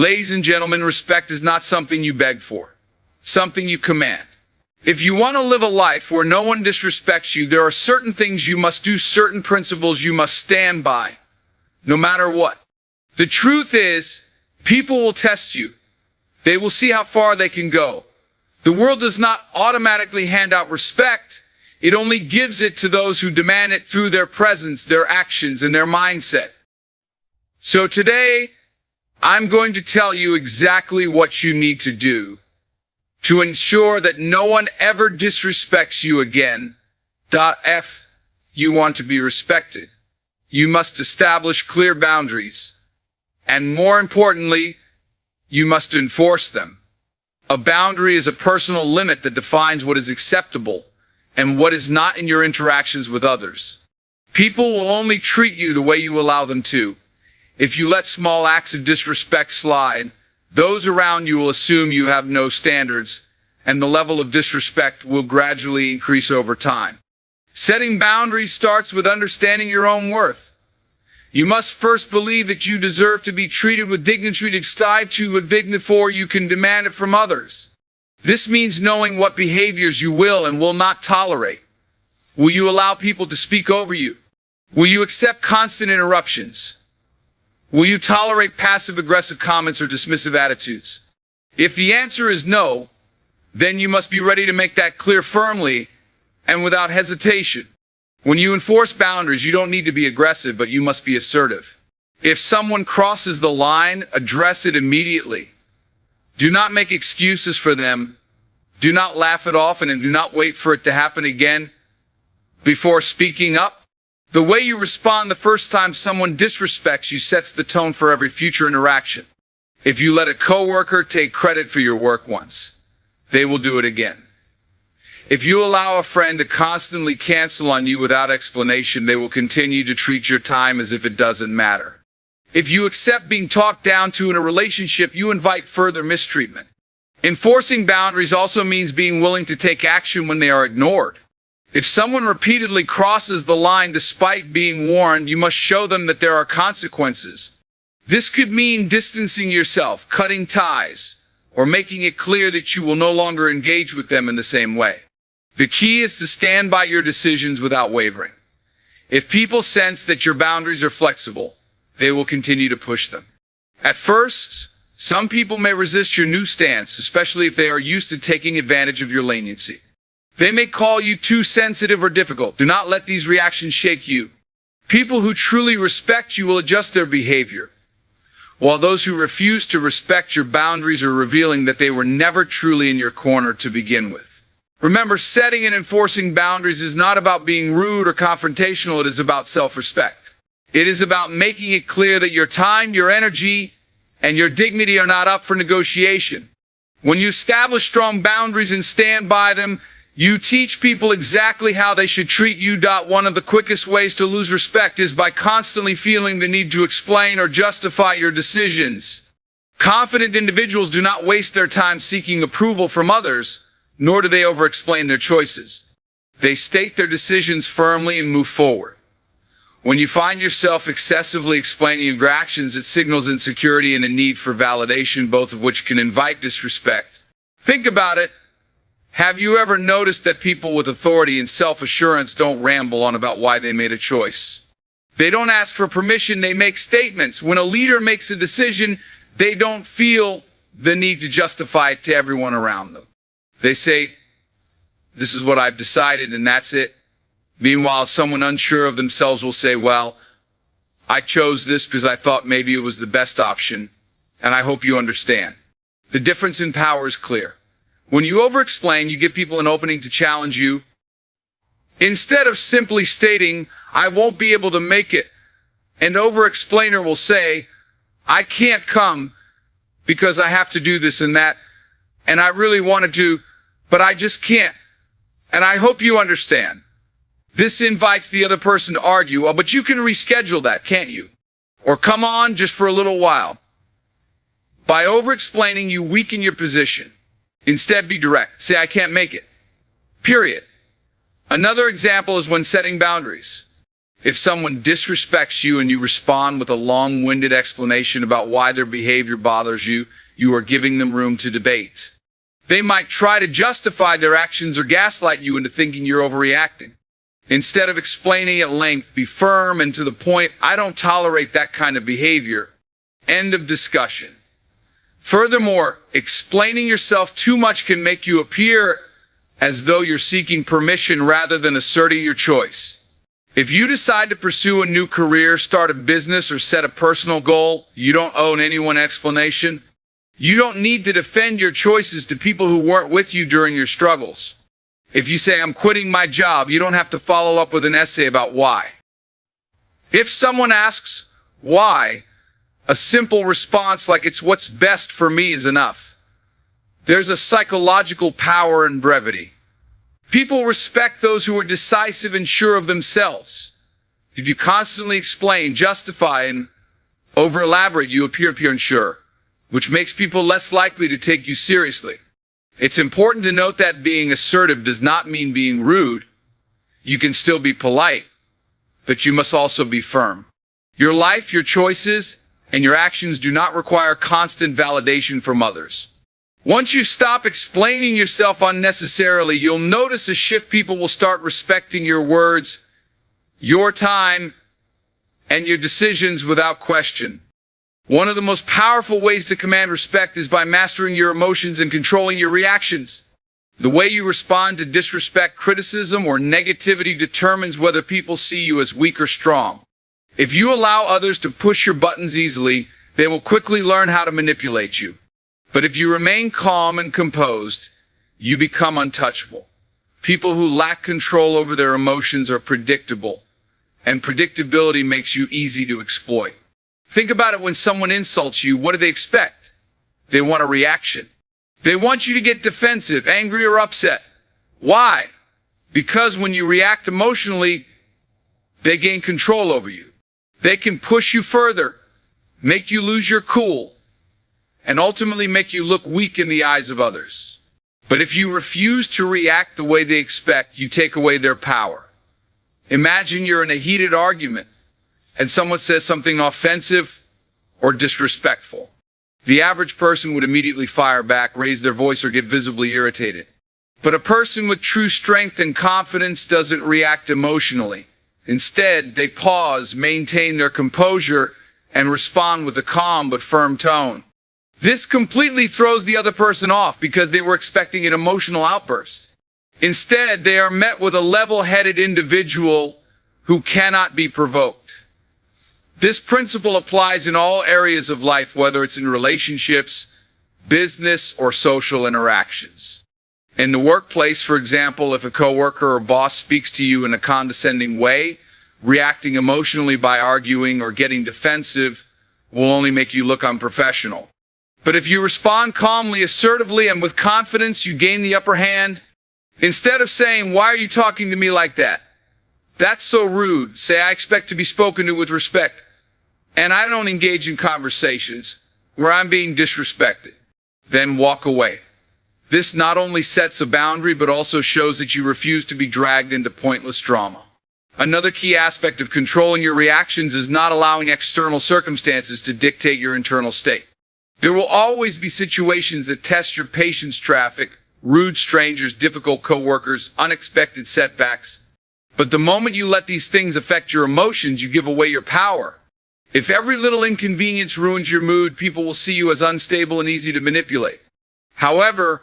Ladies and gentlemen, respect is not something you beg for, something you command. If you want to live a life where no one disrespects you, there are certain things you must do, certain principles you must stand by, no matter what. The truth is, people will test you. They will see how far they can go. The world does not automatically hand out respect. It only gives it to those who demand it through their presence, their actions, and their mindset. So today, I'm going to tell you exactly what you need to do to ensure that no one ever disrespects you again. You want to be respected. You must establish clear boundaries. And more importantly, you must enforce them. A boundary is a personal limit that defines what is acceptable and what is not in your interactions with others. People will only treat you the way you allow them to. If you let small acts of disrespect slide, those around you will assume you have no standards, and the level of disrespect will gradually increase over time. Setting boundaries starts with understanding your own worth. You must first believe that you deserve to be treated with dignity, to strive to with dignity before you can demand it from others. This means knowing what behaviors you will and will not tolerate. Will you allow people to speak over you? Will you accept constant interruptions? Will you tolerate passive-aggressive comments or dismissive attitudes? If the answer is no, then you must be ready to make that clear firmly and without hesitation. When you enforce boundaries, you don't need to be aggressive, but you must be assertive. If someone crosses the line, address it immediately. Do not make excuses for them. Do not laugh it off, and do not wait for it to happen again before speaking up. The way you respond the first time someone disrespects you sets the tone for every future interaction. If you let a coworker take credit for your work once, they will do it again. If you allow a friend to constantly cancel on you without explanation, they will continue to treat your time as if it doesn't matter. If you accept being talked down to in a relationship, you invite further mistreatment. Enforcing boundaries also means being willing to take action when they are ignored. If someone repeatedly crosses the line despite being warned, you must show them that there are consequences. This could mean distancing yourself, cutting ties, or making it clear that you will no longer engage with them in the same way. The key is to stand by your decisions without wavering. If people sense that your boundaries are flexible, they will continue to push them. At first, some people may resist your new stance, especially if they are used to taking advantage of your leniency. They may call you too sensitive or difficult. Do not let these reactions shake you. People who truly respect you will adjust their behavior, while those who refuse to respect your boundaries are revealing that they were never truly in your corner to begin with. Remember, setting and enforcing boundaries is not about being rude or confrontational. It is about self-respect. It is about making it clear that your time, your energy, and your dignity are not up for negotiation. When you establish strong boundaries and stand by them, you teach people exactly how they should treat you. One of the quickest ways to lose respect is by constantly feeling the need to explain or justify your decisions. Confident individuals do not waste their time seeking approval from others, nor do they over-explain their choices. They state their decisions firmly and move forward. When you find yourself excessively explaining your actions, it signals insecurity and a need for validation, both of which can invite disrespect. Think about it. Have you ever noticed that people with authority and self-assurance don't ramble on about why they made a choice? They don't ask for permission, they make statements. When a leader makes a decision, they don't feel the need to justify it to everyone around them. They say, "This is what I've decided," and that's it. Meanwhile, someone unsure of themselves will say, "Well, I chose this because I thought maybe it was the best option, and I hope you understand." The difference in power is clear. When you over-explain, you give people an opening to challenge you. Instead of simply stating, "I won't be able to make it," an over-explainer will say, "I can't come because I have to do this and that, and I really wanted to, but I just can't, and I hope you understand." This invites the other person to argue, "Oh, but you can reschedule that, can't you?" Or "Come on, just for a little while." By over-explaining, you weaken your position. Instead, be direct. Say, "I can't make it." Period. Another example is when setting boundaries. If someone disrespects you and you respond with a long-winded explanation about why their behavior bothers you, you are giving them room to debate. They might try to justify their actions or gaslight you into thinking you're overreacting. Instead of explaining at length, be firm and to the point. I don't tolerate that kind of behavior. End of discussion. Furthermore, explaining yourself too much can make you appear as though you're seeking permission rather than asserting your choice. If you decide to pursue a new career, start a business, or set a personal goal, you don't owe anyone an explanation. You don't need to defend your choices to people who weren't with you during your struggles. If you say, I'm quitting my job, you don't have to follow up with an essay about why. If someone asks why, a simple response like it's what's best for me is enough. There's a psychological power in brevity. People respect those who are decisive and sure of themselves. If you constantly explain, justify, and over-elaborate, you appear unsure, which makes people less likely to take you seriously. It's important to note that being assertive does not mean being rude. You can still be polite, but you must also be firm. Your life, your choices, and your actions do not require constant validation from others. Once you stop explaining yourself unnecessarily, you'll notice a shift. People will start respecting your words, your time, and your decisions without question. One of the most powerful ways to command respect is by mastering your emotions and controlling your reactions. The way you respond to disrespect, criticism, or negativity determines whether people see you as weak or strong. If you allow others to push your buttons easily, they will quickly learn how to manipulate you. But if you remain calm and composed, you become untouchable. People who lack control over their emotions are predictable, and predictability makes you easy to exploit. Think about it. When someone insults you, what do they expect? They want a reaction. They want you to get defensive, angry, or upset. Why? Because when you react emotionally, they gain control over you. They can push you further, make you lose your cool, and ultimately make you look weak in the eyes of others. But if you refuse to react the way they expect, you take away their power. Imagine you're in a heated argument and someone says something offensive or disrespectful. The average person would immediately fire back, raise their voice, or get visibly irritated. But a person with true strength and confidence doesn't react emotionally. Instead, they pause, maintain their composure, and respond with a calm but firm tone. This completely throws the other person off because they were expecting an emotional outburst. Instead, they are met with a level-headed individual who cannot be provoked. This principle applies in all areas of life, whether it's in relationships, business, or social interactions. In the workplace, for example, if a coworker or boss speaks to you in a condescending way, reacting emotionally by arguing or getting defensive will only make you look unprofessional. But if you respond calmly, assertively, and with confidence, you gain the upper hand. Instead of saying, "Why are you talking to me like that? That's so rude," say, "I expect to be spoken to with respect, and I don't engage in conversations where I'm being disrespected." Then walk away. This not only sets a boundary, but also shows that you refuse to be dragged into pointless drama. Another key aspect of controlling your reactions is not allowing external circumstances to dictate your internal state. There will always be situations that test your patience. Traffic, rude strangers, difficult coworkers, unexpected setbacks. But the moment you let these things affect your emotions, you give away your power. If every little inconvenience ruins your mood, people will see you as unstable and easy to manipulate. However,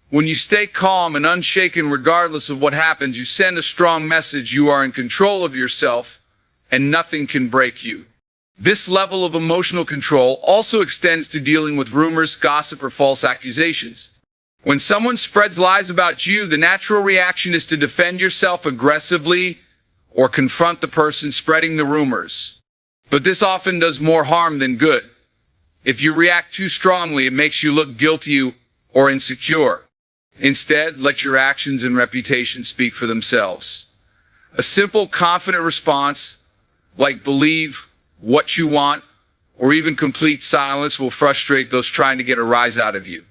when you stay calm and unshaken regardless of what happens, you send a strong message. You are in control of yourself, and nothing can break you. This level of emotional control also extends to dealing with rumors, gossip, or false accusations. When someone spreads lies about you, the natural reaction is to defend yourself aggressively or confront the person spreading the rumors. But this often does more harm than good. If you react too strongly, it makes you look guilty or insecure. Instead, let your actions and reputation speak for themselves. A simple, confident response, like believe what you want, or even complete silence, will frustrate those trying to get a rise out of you.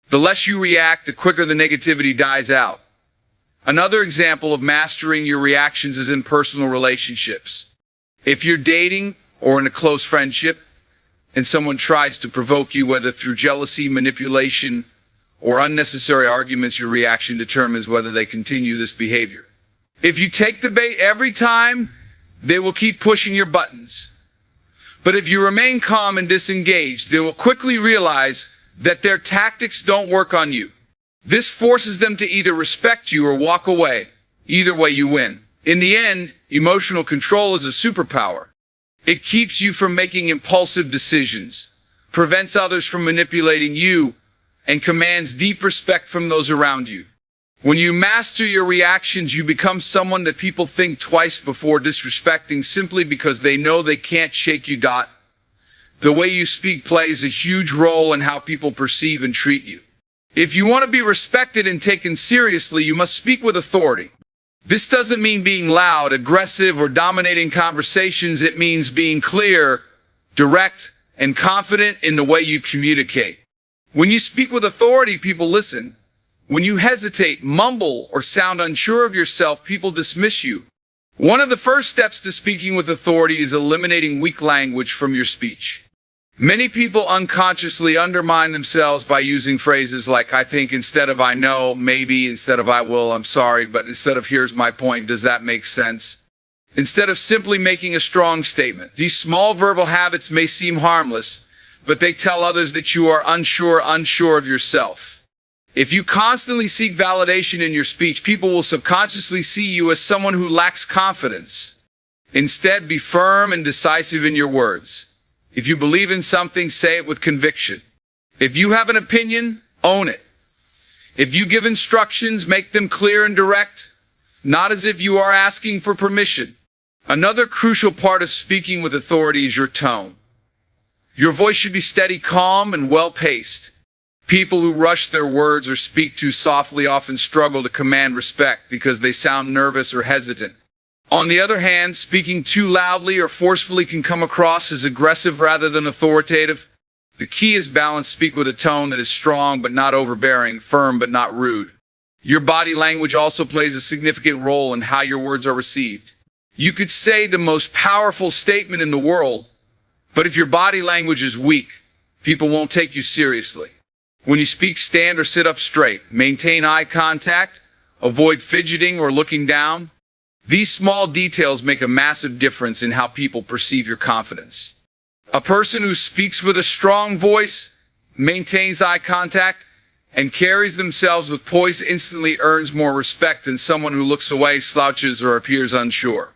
The less you react, the quicker the negativity dies out. Another example of mastering your reactions is in personal relationships. If you're dating or in a close friendship and someone tries to provoke you, whether through jealousy, manipulation, or unnecessary arguments, your reaction determines whether they continue this behavior. If you take the bait every time, they will keep pushing your buttons. But if you remain calm and disengaged, they will quickly realize that their tactics don't work on you. This forces them to either respect you or walk away. Either way, you win. In the end, emotional control is a superpower. It keeps you from making impulsive decisions, prevents others from manipulating you, and commands deep respect from those around you. When you master your reactions, you become someone that people think twice before disrespecting simply because they know they can't shake you. The way you speak plays a huge role in how people perceive and treat you. If you want to be respected and taken seriously, you must speak with authority. This doesn't mean being loud, aggressive, or dominating conversations. It means being clear, direct, and confident in the way you communicate. When you speak with authority, people listen. When you hesitate, mumble, or sound unsure of yourself, people dismiss you. One of the first steps to speaking with authority is eliminating weak language from your speech. Many people unconsciously undermine themselves by using phrases like "I think" instead of "I know," "maybe" instead of "I will," "I'm sorry," but instead of "here's my point, does that make sense?" Instead of simply making a strong statement. These small verbal habits may seem harmless, but they tell others that you are unsure of yourself. If you constantly seek validation in your speech, people will subconsciously see you as someone who lacks confidence. Instead, be firm and decisive in your words. If you believe in something, say it with conviction. If you have an opinion, own it. If you give instructions, make them clear and direct, not as if you are asking for permission. Another crucial part of speaking with authority is your tone. Your voice should be steady, calm, and well-paced. People who rush their words or speak too softly often struggle to command respect because they sound nervous or hesitant. On the other hand, speaking too loudly or forcefully can come across as aggressive rather than authoritative. The key is balance. Speak with a tone that is strong but not overbearing, firm but not rude. Your body language also plays a significant role in how your words are received. You could say the most powerful statement in the world, but if your body language is weak, people won't take you seriously. When you speak, stand or sit up straight. Maintain eye contact. Avoid fidgeting or looking down. These small details make a massive difference in how people perceive your confidence. A person who speaks with a strong voice, maintains eye contact, and carries themselves with poise instantly earns more respect than someone who looks away, slouches, or appears unsure.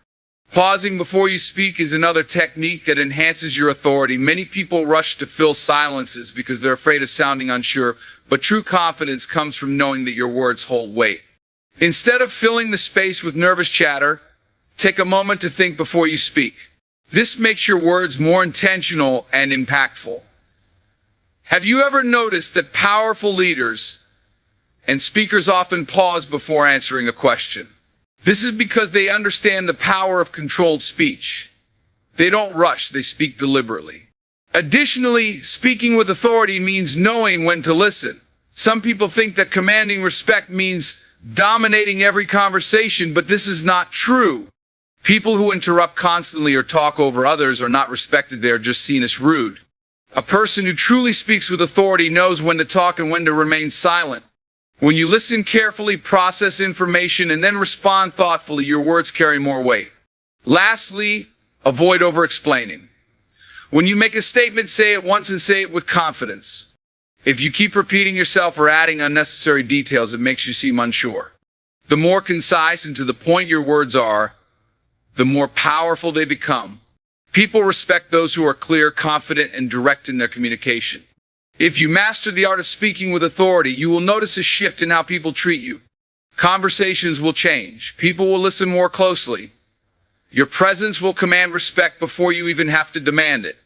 Pausing before you speak is another technique that enhances your authority. Many people rush to fill silences because they're afraid of sounding unsure, but true confidence comes from knowing that your words hold weight. Instead of filling the space with nervous chatter, take a moment to think before you speak. This makes your words more intentional and impactful. Have you ever noticed that powerful leaders and speakers often pause before answering a question? This is because they understand the power of controlled speech. They don't rush, they speak deliberately. Additionally, speaking with authority means knowing when to listen. Some people think that commanding respect means dominating every conversation, but this is not true. People who interrupt constantly or talk over others are not respected, they are just seen as rude. A person who truly speaks with authority knows when to talk and when to remain silent. When you listen carefully, process information, and then respond thoughtfully, your words carry more weight. Lastly, avoid over-explaining. When you make a statement, say it once and say it with confidence. If you keep repeating yourself or adding unnecessary details, it makes you seem unsure. The more concise and to the point your words are, the more powerful they become. People respect those who are clear, confident, and direct in their communication. If you master the art of speaking with authority, you will notice a shift in how people treat you. Conversations will change. People will listen more closely. Your presence will command respect before you even have to demand it.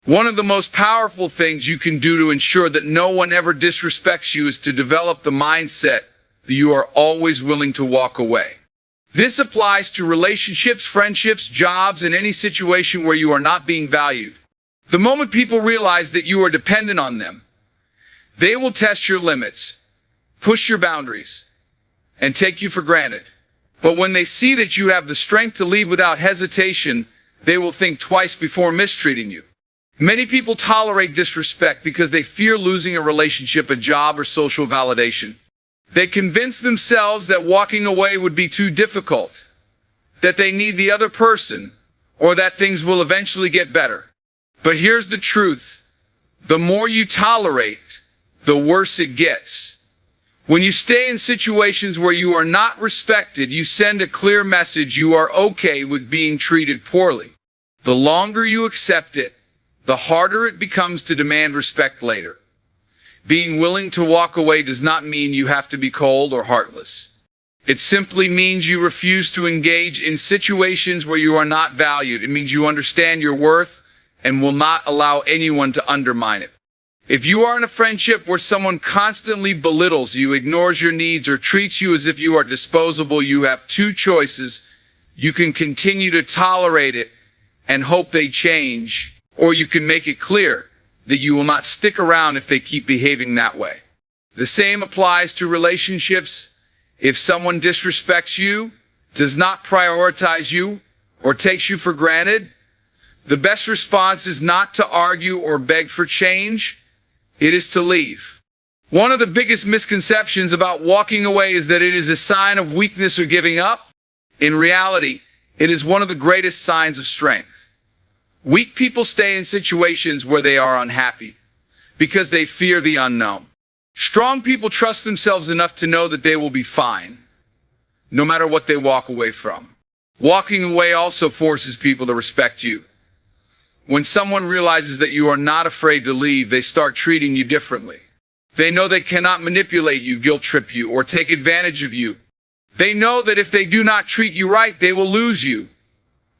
One of the most powerful things you can do to ensure that no one ever disrespects you is to develop the mindset that you are always willing to walk away. This applies to relationships, friendships, jobs, and any situation where you are not being valued. The moment people realize that you are dependent on them, they will test your limits, push your boundaries, and take you for granted. But when they see that you have the strength to leave without hesitation, they will think twice before mistreating you. Many people tolerate disrespect because they fear losing a relationship, a job, or social validation. They convince themselves that walking away would be too difficult, that they need the other person, or that things will eventually get better. But here's the truth. The more you tolerate, the worse it gets. When you stay in situations where you are not respected, you send a clear message you are okay with being treated poorly. The longer you accept it, the harder it becomes to demand respect later. Being willing to walk away does not mean you have to be cold or heartless. It simply means you refuse to engage in situations where you are not valued. It means you understand your worth and will not allow anyone to undermine it. If you are in a friendship where someone constantly belittles you, ignores your needs, or treats you as if you are disposable, you have two choices. You can continue to tolerate it and hope they change, or you can make it clear that you will not stick around if they keep behaving that way. The same applies to relationships. If someone disrespects you, does not prioritize you, or takes you for granted, the best response is not to argue or beg for change. It is to leave. One of the biggest misconceptions about walking away is that it is a sign of weakness or giving up. In reality, it is one of the greatest signs of strength. Weak people stay in situations where they are unhappy because they fear the unknown. Strong people trust themselves enough to know that they will be fine, no matter what they walk away from. Walking away also forces people to respect you. When someone realizes that you are not afraid to leave, they start treating you differently. They know they cannot manipulate you, guilt trip you, or take advantage of you. They know that if they do not treat you right, they will lose you.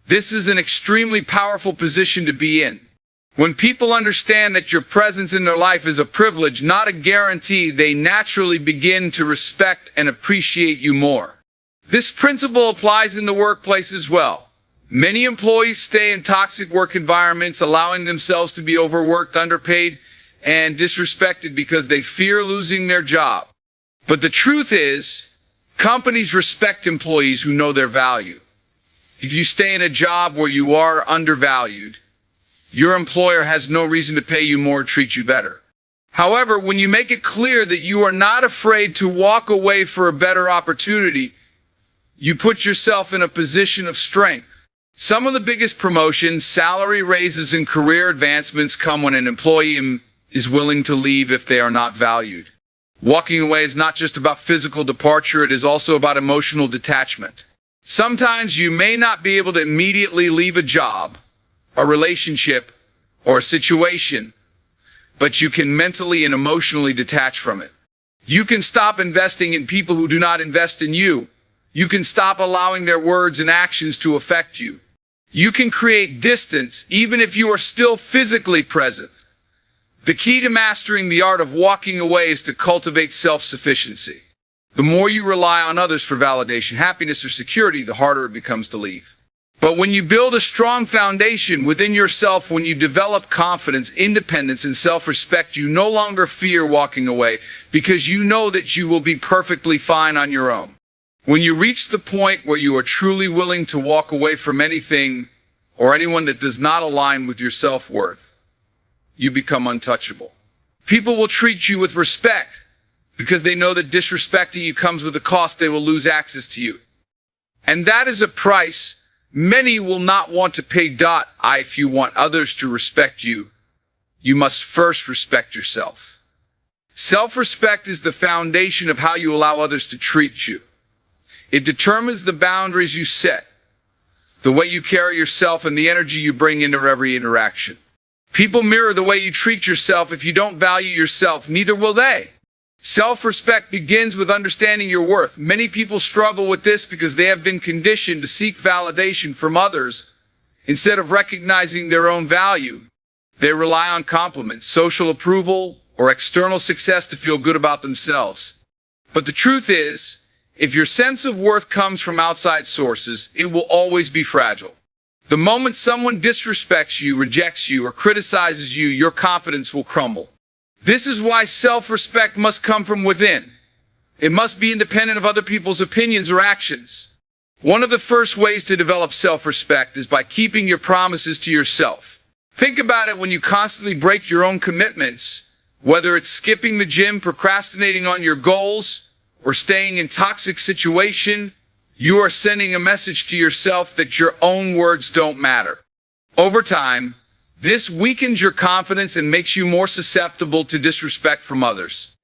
This is an extremely powerful position to be in. When people understand that your presence in their life is a privilege, not a guarantee, they naturally begin to respect and appreciate you more. This principle applies in the workplace as well. Many employees stay in toxic work environments, allowing themselves to be overworked, underpaid, and disrespected because they fear losing their job. But the truth is, companies respect employees who know their value. If you stay in a job where you are undervalued, your employer has no reason to pay you more or treat you better. However, when you make it clear that you are not afraid to walk away for a better opportunity, you put yourself in a position of strength. Some of the biggest promotions, salary raises, and career advancements come when an employee is willing to leave if they are not valued. Walking away is not just about physical departure, it is also about emotional detachment. Sometimes you may not be able to immediately leave a job, a relationship, or a situation, but you can mentally and emotionally detach from it. You can stop investing in people who do not invest in you. You can stop allowing their words and actions to affect you. You can create distance even if you are still physically present. The key to mastering the art of walking away is to cultivate self-sufficiency. The more you rely on others for validation, happiness, or security, the harder it becomes to leave. But when you build a strong foundation within yourself, when you develop confidence, independence, and self-respect, you no longer fear walking away because you know that you will be perfectly fine on your own. When you reach the point where you are truly willing to walk away from anything or anyone that does not align with your self-worth, you become untouchable. People will treat you with respect because they know that disrespecting you comes with a cost. They will lose access to you. And that is a price many will not want to pay. If you want others to respect you, you must first respect yourself. Self-respect is the foundation of how you allow others to treat you. It determines the boundaries you set, the way you carry yourself, and the energy you bring into every interaction. People mirror the way you treat yourself. If you don't value yourself, neither will they. Self-respect begins with understanding your worth. Many people struggle with this because they have been conditioned to seek validation from others instead of recognizing their own value. They rely on compliments, social approval, or external success to feel good about themselves. But the truth is, if your sense of worth comes from outside sources, it will always be fragile. The moment someone disrespects you, rejects you, or criticizes you, your confidence will crumble. This is why self-respect must come from within. It must be independent of other people's opinions or actions. One of the first ways to develop self-respect is by keeping your promises to yourself. Think about it when you constantly break your own commitments, whether it's skipping the gym, procrastinating on your goals, or staying in toxic situation, you are sending a message to yourself that your own words don't matter. Over time, this weakens your confidence and makes you more susceptible to disrespect from others.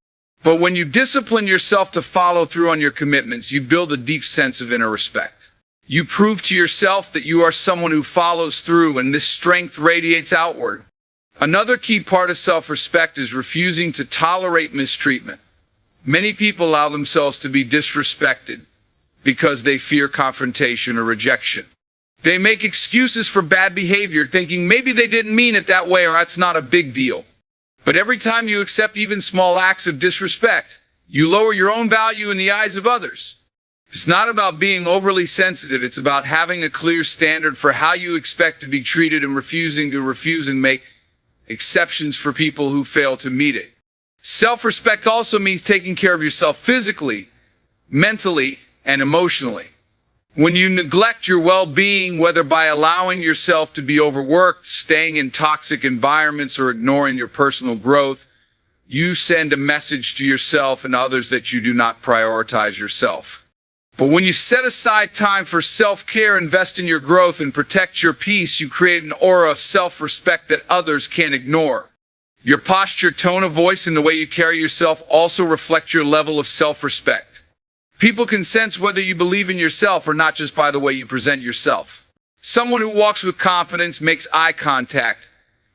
But when you discipline yourself to follow through on your commitments, you build a deep sense of inner respect. You prove to yourself that you are someone who follows through, and this strength radiates outward. Another key part of self-respect is refusing to tolerate mistreatment. Many people allow themselves to be disrespected because they fear confrontation or rejection. They make excuses for bad behavior, thinking maybe they didn't mean it that way or that's not a big deal. But every time you accept even small acts of disrespect, you lower your own value in the eyes of others. It's not about being overly sensitive. It's about having a clear standard for how you expect to be treated and refusing to make exceptions for people who fail to meet it. Self-respect also means taking care of yourself physically, mentally, and emotionally. When you neglect your well-being, whether by allowing yourself to be overworked, staying in toxic environments, or ignoring your personal growth, you send a message to yourself and others that you do not prioritize yourself. But when you set aside time for self-care, invest in your growth, and protect your peace, you create an aura of self-respect that others can't ignore. Your posture, tone of voice, and the way you carry yourself also reflect your level of self-respect. People can sense whether you believe in yourself or not just by the way you present yourself. Someone who walks with confidence, makes eye contact,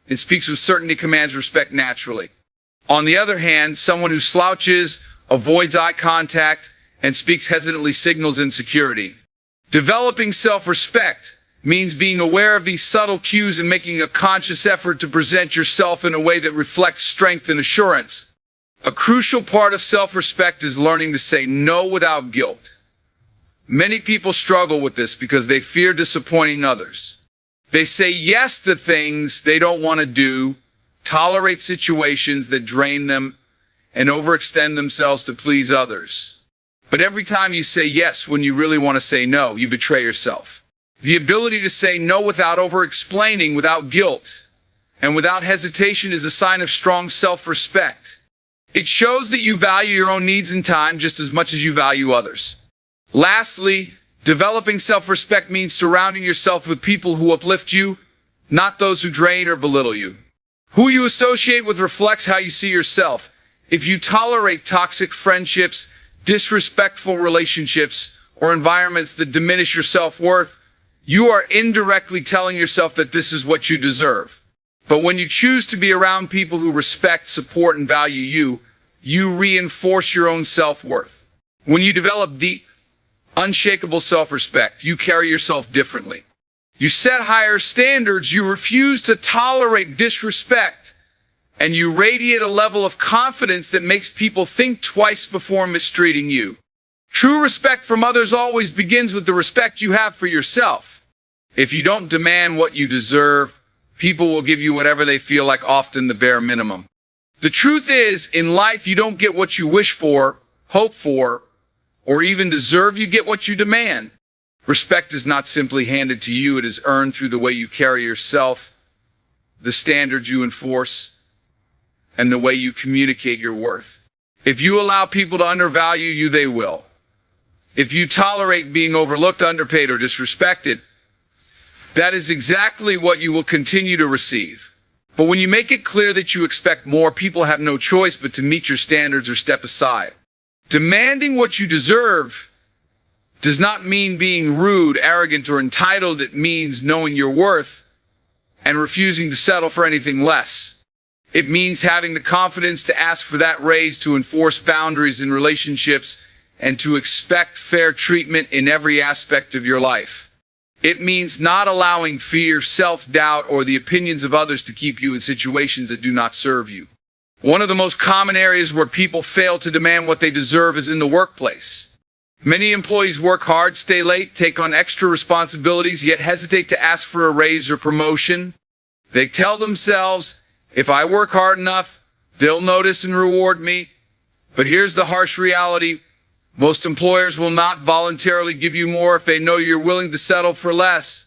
and speaks with certainty commands respect naturally. On the other hand, someone who slouches, avoids eye contact, and speaks hesitantly signals insecurity. Developing self-respect means being aware of these subtle cues and making a conscious effort to present yourself in a way that reflects strength and assurance. A crucial part of self-respect is learning to say no without guilt. Many people struggle with this because they fear disappointing others. They say yes to things they don't want to do, tolerate situations that drain them, and overextend themselves to please others. But every time you say yes when you really want to say no, you betray yourself. The ability to say no without over-explaining, without guilt, and without hesitation is a sign of strong self-respect. It shows that you value your own needs and time just as much as you value others. Lastly, developing self-respect means surrounding yourself with people who uplift you, not those who drain or belittle you. Who you associate with reflects how you see yourself. If you tolerate toxic friendships, disrespectful relationships, or environments that diminish your self-worth, you are indirectly telling yourself that this is what you deserve. But when you choose to be around people who respect, support, and value you, you reinforce your own self-worth. When you develop deep, unshakable self-respect, you carry yourself differently. You set higher standards, you refuse to tolerate disrespect, and you radiate a level of confidence that makes people think twice before mistreating you. True respect from others always begins with the respect you have for yourself. If you don't demand what you deserve, people will give you whatever they feel like, often the bare minimum. The truth is, in life, you don't get what you wish for, hope for, or even deserve. You get what you demand. Respect is not simply handed to you. It is earned through the way you carry yourself, the standards you enforce, and the way you communicate your worth. If you allow people to undervalue you, they will. If you tolerate being overlooked, underpaid, or disrespected, that is exactly what you will continue to receive. But when you make it clear that you expect more, people have no choice but to meet your standards or step aside. Demanding what you deserve does not mean being rude, arrogant, or entitled. It means knowing your worth and refusing to settle for anything less. It means having the confidence to ask for that raise, to enforce boundaries in relationships, and to expect fair treatment in every aspect of your life. It means not allowing fear, self-doubt, or the opinions of others to keep you in situations that do not serve you. One of the most common areas where people fail to demand what they deserve is in the workplace. Many employees work hard, stay late, take on extra responsibilities, yet hesitate to ask for a raise or promotion. They tell themselves, if I work hard enough, they'll notice and reward me. But here's the harsh reality. Most employers will not voluntarily give you more if they know you're willing to settle for less.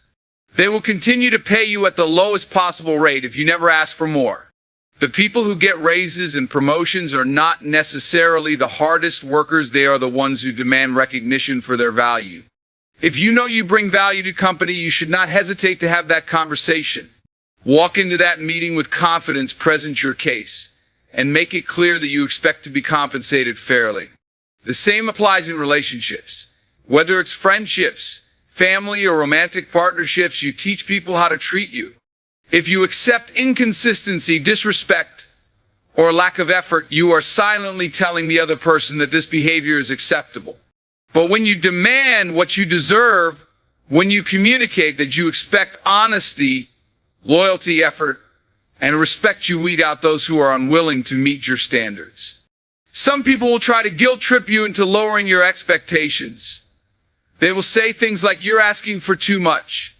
They will continue to pay you at the lowest possible rate if you never ask for more. The people who get raises and promotions are not necessarily the hardest workers. They are the ones who demand recognition for their value. If you know you bring value to company, you should not hesitate to have that conversation. Walk into that meeting with confidence, present your case, and make it clear that you expect to be compensated fairly. The same applies in relationships. Whether it's friendships, family, or romantic partnerships, you teach people how to treat you. If you accept inconsistency, disrespect, or lack of effort, you are silently telling the other person that this behavior is acceptable. But when you demand what you deserve, when you communicate that you expect honesty, loyalty, effort, and respect, you weed out those who are unwilling to meet your standards. Some people will try to guilt trip you into lowering your expectations. They will say things like, "You're asking for too much,"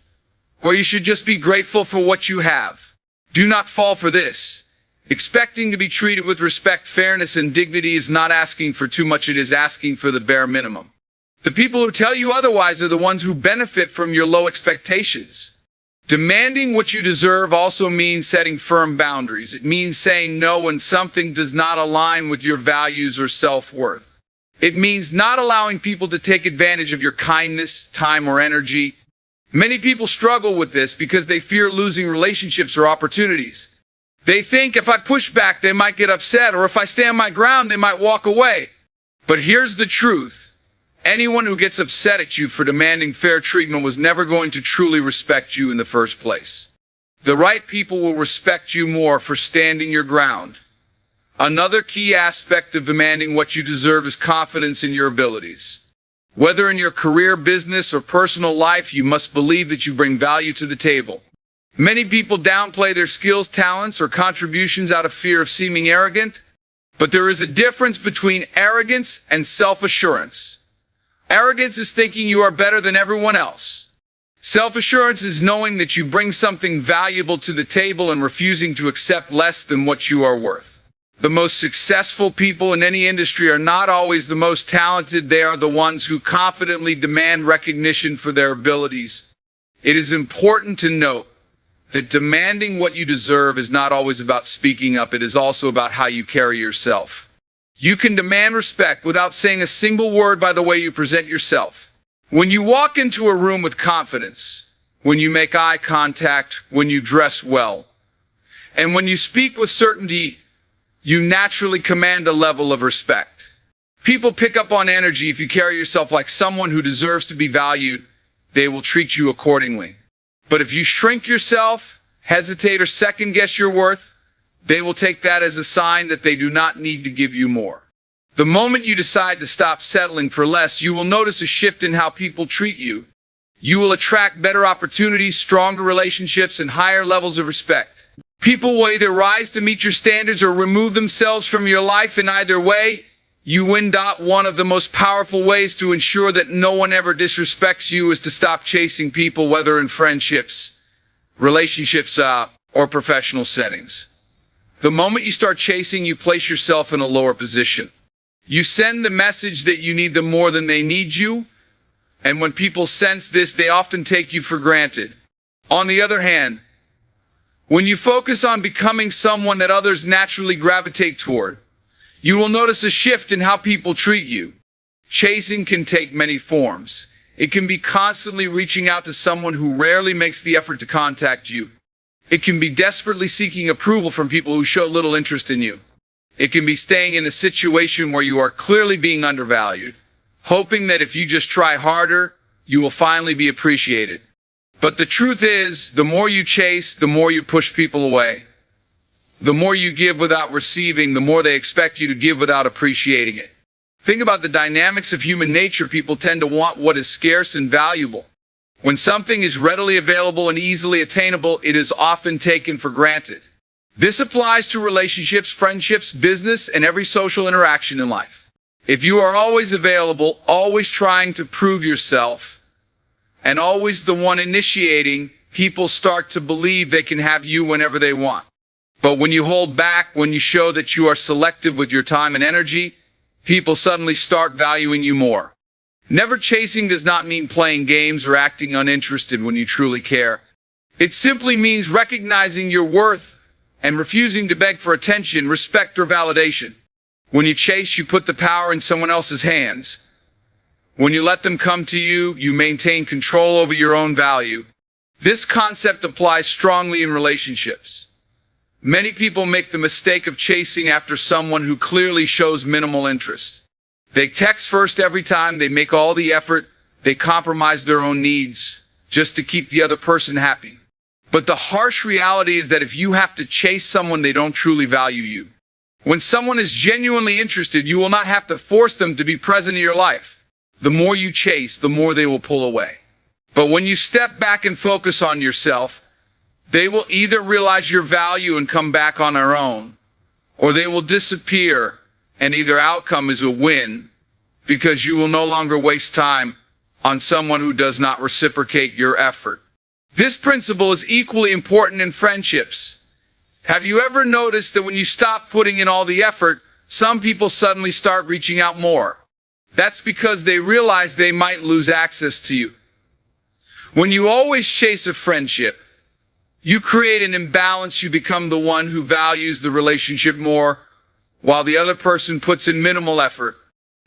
or "You should just be grateful for what you have." Do not fall for this. Expecting to be treated with respect, fairness, and dignity is not asking for too much. It is asking for the bare minimum. The people who tell you otherwise are the ones who benefit from your low expectations. Demanding what you deserve also means setting firm boundaries. It means saying no when something does not align with your values or self-worth. It means not allowing people to take advantage of your kindness, time, or energy. Many people struggle with this because they fear losing relationships or opportunities. They think if I push back, they might get upset, or if I stand my ground, they might walk away. But here's the truth. Anyone who gets upset at you for demanding fair treatment was never going to truly respect you in the first place. The right people will respect you more for standing your ground. Another key aspect of demanding what you deserve is confidence in your abilities. Whether in your career, business, or personal life, you must believe that you bring value to the table. Many people downplay their skills, talents, or contributions out of fear of seeming arrogant, but there is a difference between arrogance and self-assurance. Arrogance is thinking you are better than everyone else. Self-assurance is knowing that you bring something valuable to the table and refusing to accept less than what you are worth. The most successful people in any industry are not always the most talented. They are the ones who confidently demand recognition for their abilities. It is important to note that demanding what you deserve is not always about speaking up. It is also about how you carry yourself. You can demand respect without saying a single word by the way you present yourself. When you walk into a room with confidence, when you make eye contact, when you dress well, and when you speak with certainty, you naturally command a level of respect. People pick up on energy. If you carry yourself like someone who deserves to be valued, they will treat you accordingly. But if you shrink yourself, hesitate, or second guess your worth, they will take that as a sign that they do not need to give you more. The moment you decide to stop settling for less, you will notice a shift in how people treat you. You will attract better opportunities, stronger relationships, and higher levels of respect. People will either rise to meet your standards or remove themselves from your life. In either way, you win. One of the most powerful ways to ensure that no one ever disrespects you is to stop chasing people, whether in friendships, relationships, or professional settings. The moment you start chasing, you place yourself in a lower position. You send the message that you need them more than they need you, and when people sense this, they often take you for granted. On the other hand, when you focus on becoming someone that others naturally gravitate toward, you will notice a shift in how people treat you. Chasing can take many forms. It can be constantly reaching out to someone who rarely makes the effort to contact you. It can be desperately seeking approval from people who show little interest in you. It can be staying in a situation where you are clearly being undervalued, hoping that if you just try harder, you will finally be appreciated. But the truth is, the more you chase, the more you push people away. The more you give without receiving, the more they expect you to give without appreciating it. Think about the dynamics of human nature. People tend to want what is scarce and valuable. When something is readily available and easily attainable, it is often taken for granted. This applies to relationships, friendships, business, and every social interaction in life. If you are always available, always trying to prove yourself, and always the one initiating, people start to believe they can have you whenever they want. But when you hold back, when you show that you are selective with your time and energy, people suddenly start valuing you more. Never chasing does not mean playing games or acting uninterested when you truly care. It simply means recognizing your worth and refusing to beg for attention, respect, or validation. When you chase, you put the power in someone else's hands. When you let them come to you, you maintain control over your own value. This concept applies strongly in relationships. Many people make the mistake of chasing after someone who clearly shows minimal interest. They text first every time, they make all the effort, they compromise their own needs just to keep the other person happy. But the harsh reality is that if you have to chase someone, they don't truly value you. When someone is genuinely interested, you will not have to force them to be present in your life. The more you chase, the more they will pull away. But when you step back and focus on yourself, they will either realize your value and come back on their own, or they will disappear, and either outcome is a win, because you will no longer waste time on someone who does not reciprocate your effort. This principle is equally important in friendships. Have you ever noticed that when you stop putting in all the effort, some people suddenly start reaching out more? That's because they realize they might lose access to you. When you always chase a friendship, you create an imbalance. You become the one who values the relationship more, while the other person puts in minimal effort.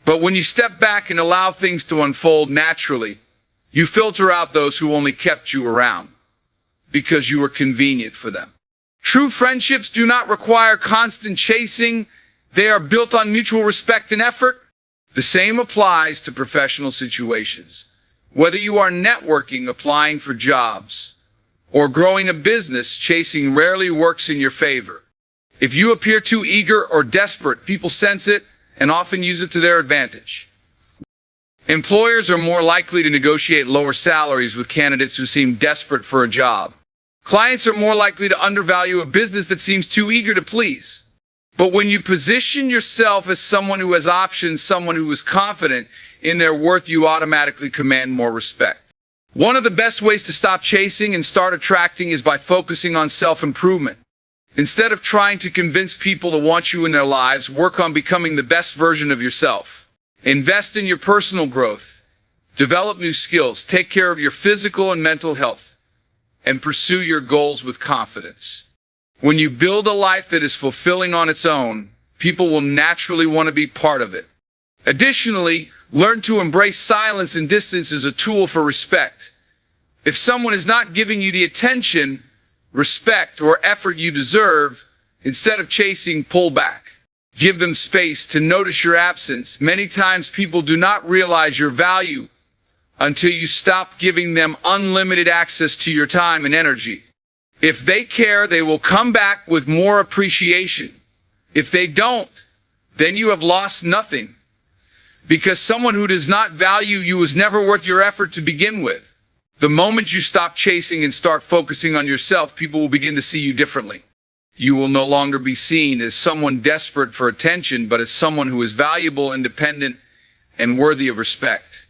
But when you step back and allow things to unfold naturally, you filter out those who only kept you around because you were convenient for them. True friendships do not require constant chasing. They are built on mutual respect and effort. The same applies to professional situations. Whether you are networking, applying for jobs, or growing a business, chasing rarely works in your favor. If you appear too eager or desperate, people sense it and often use it to their advantage. Employers are more likely to negotiate lower salaries with candidates who seem desperate for a job. Clients are more likely to undervalue a business that seems too eager to please. But when you position yourself as someone who has options, someone who is confident in their worth, you automatically command more respect. One of the best ways to stop chasing and start attracting is by focusing on self-improvement. Instead of trying to convince people to want you in their lives, work on becoming the best version of yourself. Invest in your personal growth. Develop new skills. Take care of your physical and mental health. And pursue your goals with confidence. When you build a life that is fulfilling on its own, people will naturally want to be part of it. Additionally, learn to embrace silence and distance as a tool for respect. If someone is not giving you the attention, respect, or effort you deserve, instead of chasing, pull back. Give them space to notice your absence. Many times people do not realize your value until you stop giving them unlimited access to your time and energy. If they care, they will come back with more appreciation. If they don't, then you have lost nothing. Because someone who does not value you is never worth your effort to begin with. The moment you stop chasing and start focusing on yourself, people will begin to see you differently. You will no longer be seen as someone desperate for attention, but as someone who is valuable, independent, and worthy of respect.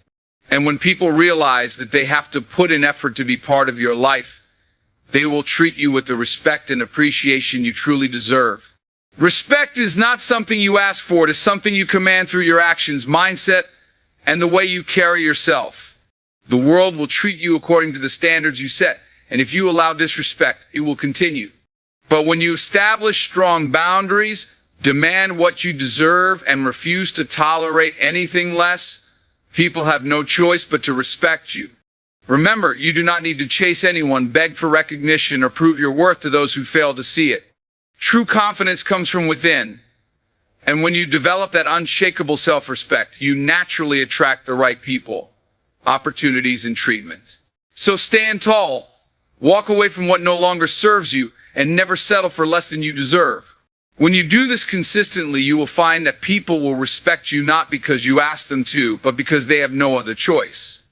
And when people realize that they have to put in effort to be part of your life, they will treat you with the respect and appreciation you truly deserve. Respect is not something you ask for. It is something you command through your actions, mindset, and the way you carry yourself. The world will treat you according to the standards you set, and if you allow disrespect, it will continue. But when you establish strong boundaries, demand what you deserve, and refuse to tolerate anything less, people have no choice but to respect you. Remember, you do not need to chase anyone, beg for recognition, or prove your worth to those who fail to see it. True confidence comes from within. And when you develop that unshakable self-respect, you naturally attract the right people, opportunities, and treatment. So stand tall, walk away from what no longer serves you, and never settle for less than you deserve. When you do this consistently, you will find that people will respect you not because you ask them to, but because they have no other choice.